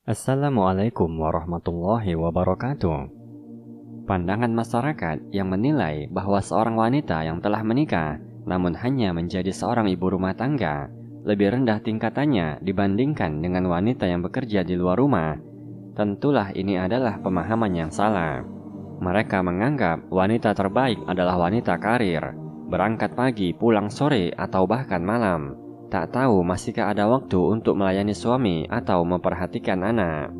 Assalamualaikum warahmatullahi wabarakatuh. Pandangan masyarakat yang menilai bahwa seorang wanita yang telah menikah namun hanya menjadi seorang ibu rumah tangga lebih rendah tingkatannya dibandingkan dengan wanita yang bekerja di luar rumah, tentulah ini adalah pemahaman yang salah. Mereka menganggap wanita terbaik adalah wanita karir, berangkat pagi, pulang sore, atau bahkan malam. Tak tahu masihkah ada waktu untuk melayani suami atau memperhatikan anak.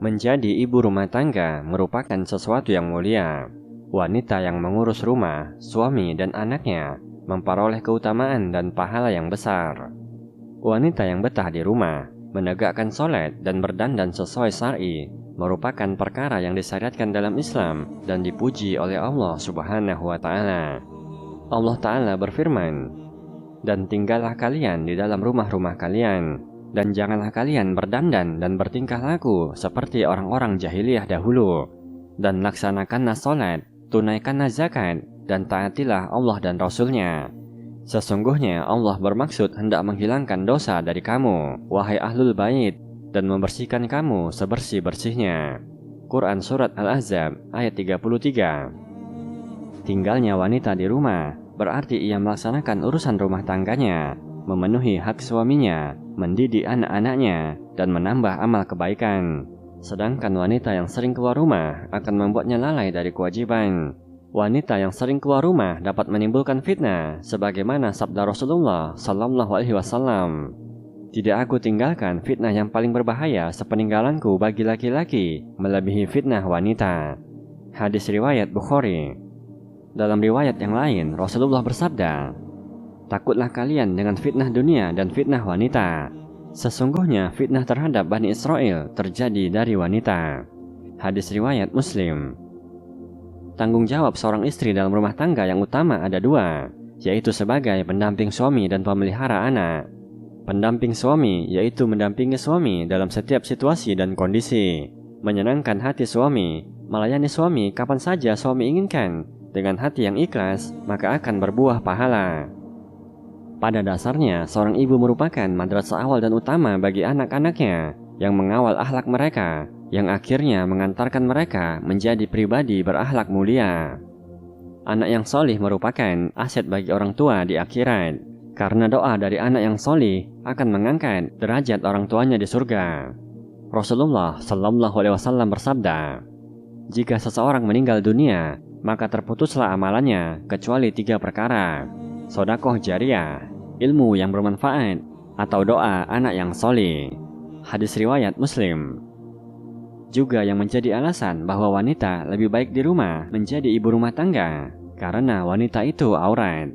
Menjadi ibu rumah tangga merupakan sesuatu yang mulia. Wanita yang mengurus rumah, suami, dan anaknya memperoleh keutamaan dan pahala yang besar. Wanita yang betah di rumah, menegakkan sholat dan berdandan sesuai syar'i merupakan perkara yang disyariatkan dalam Islam dan dipuji oleh Allah Subhanahu wa Ta'ala. Allah Ta'ala berfirman, "Dan tinggallah kalian di dalam rumah-rumah kalian, dan janganlah kalian berdandan dan bertingkah laku seperti orang-orang jahiliyah dahulu, dan laksanakanlah sholat, tunaikanlah zakat, dan taatilah Allah dan Rasul-Nya. Sesungguhnya Allah bermaksud hendak menghilangkan dosa dari kamu, wahai ahlul bait, dan membersihkan kamu sebersih-bersihnya." Quran Surat Al-Ahzab ayat 33. Tinggalnya wanita di rumah berarti ia melaksanakan urusan rumah tangganya, memenuhi hak suaminya, mendidik anak-anaknya, dan menambah amal kebaikan. Sedangkan wanita yang sering keluar rumah akan membuatnya lalai dari kewajiban. Wanita yang sering keluar rumah dapat menimbulkan fitnah, sebagaimana sabda Rasulullah Sallallahu Alaihi Wasallam, "Tidak aku tinggalkan fitnah yang paling berbahaya sepeninggalanku bagi laki-laki melebihi fitnah wanita." Hadis riwayat Bukhari. Dalam riwayat yang lain, Rasulullah bersabda, "Takutlah kalian dengan fitnah dunia dan fitnah wanita. Sesungguhnya fitnah terhadap Bani Israel terjadi dari wanita." Hadis riwayat Muslim. Tanggung jawab seorang istri dalam rumah tangga yang utama ada dua, yaitu sebagai pendamping suami dan pemelihara anak. Pendamping suami yaitu mendampingi suami dalam setiap situasi dan kondisi, menyenangkan hati suami, melayani suami kapan saja suami inginkan. Dengan hati yang ikhlas, maka akan berbuah pahala. Pada dasarnya, seorang ibu merupakan madrasah awal dan utama bagi anak-anaknya, yang mengawal akhlak mereka, yang akhirnya mengantarkan mereka menjadi pribadi berakhlak mulia. Anak yang solih merupakan aset bagi orang tua di akhirat, karena doa dari anak yang solih akan mengangkat derajat orang tuanya di surga. Rasulullah Sallallahu Alaihi Wasallam bersabda, "Jika seseorang meninggal dunia, maka terputuslah amalannya kecuali 3 perkara: sedekah jariyah, ilmu yang bermanfaat, atau doa anak yang soleh." Hadis riwayat Muslim. Juga yang menjadi alasan bahwa wanita lebih baik di rumah menjadi ibu rumah tangga, karena wanita itu aurat.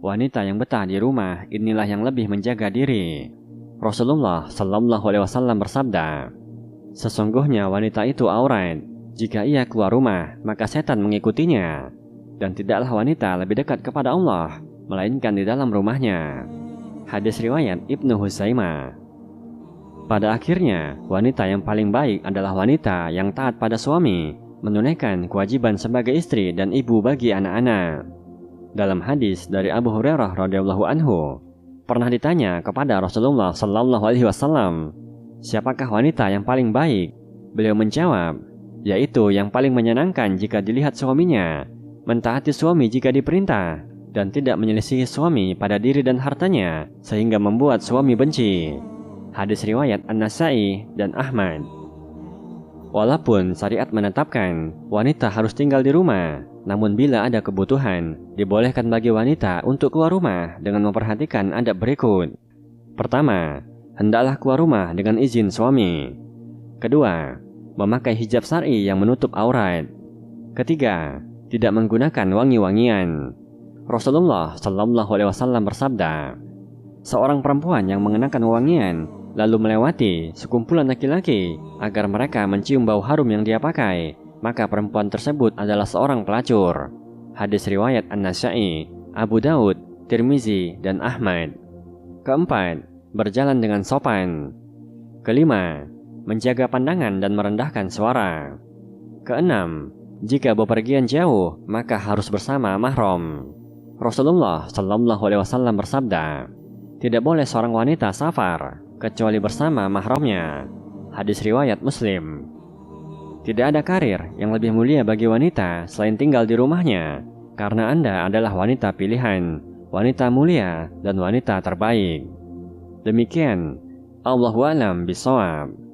Wanita yang betah di rumah inilah yang lebih menjaga diri. Rasulullah Sallallahu Alaihi Wasallam bersabda, "Sesungguhnya wanita itu aurat. Jika ia keluar rumah, maka setan mengikutinya. Dan tidaklah wanita lebih dekat kepada Allah, melainkan di dalam rumahnya." Hadis riwayat Ibnu Huzaimah. Pada akhirnya, wanita yang paling baik adalah wanita yang taat pada suami, menunaikan kewajiban sebagai istri dan ibu bagi anak-anak. Dalam hadis dari Abu Hurairah radhiyallahu anhu, pernah ditanya kepada Rasulullah Sallallahu Alaihi Wasallam, "Siapakah wanita yang paling baik?" Beliau menjawab, "Yaitu yang paling menyenangkan jika dilihat suaminya, mentaati suami jika diperintah, dan tidak menyelisihi suami pada diri dan hartanya sehingga membuat suami benci." Hadis riwayat An-Nasa'i dan Ahmad. Walaupun syariat menetapkan wanita harus tinggal di rumah, namun bila ada kebutuhan, dibolehkan bagi wanita untuk keluar rumah dengan memperhatikan adab berikut. Pertama, hendaklah keluar rumah dengan izin suami. Kedua, memakai hijab syar'i yang menutup aurat. Ketiga, tidak menggunakan wangi-wangian. Rasulullah Sallallahu Alaihi Wasallam bersabda, "Seorang perempuan yang mengenakan wangian lalu melewati sekumpulan laki-laki agar mereka mencium bau harum yang dia pakai, maka perempuan tersebut adalah seorang pelacur." Hadis riwayat An-Nasa'i, Abu Daud, Tirmizi, dan Ahmad. Keempat, berjalan dengan sopan. Kelima, menjaga pandangan dan merendahkan suara. Keenam, jika bepergian jauh, maka harus bersama mahram. Rasulullah Sallallahu Alaihi Wasallam bersabda, "Tidak boleh seorang wanita safar kecuali bersama mahramnya." Hadis riwayat Muslim. Tidak ada karir yang lebih mulia bagi wanita selain tinggal di rumahnya, karena Anda adalah wanita pilihan, wanita mulia, dan wanita terbaik. Demikian, Allahu a'lam bishawab.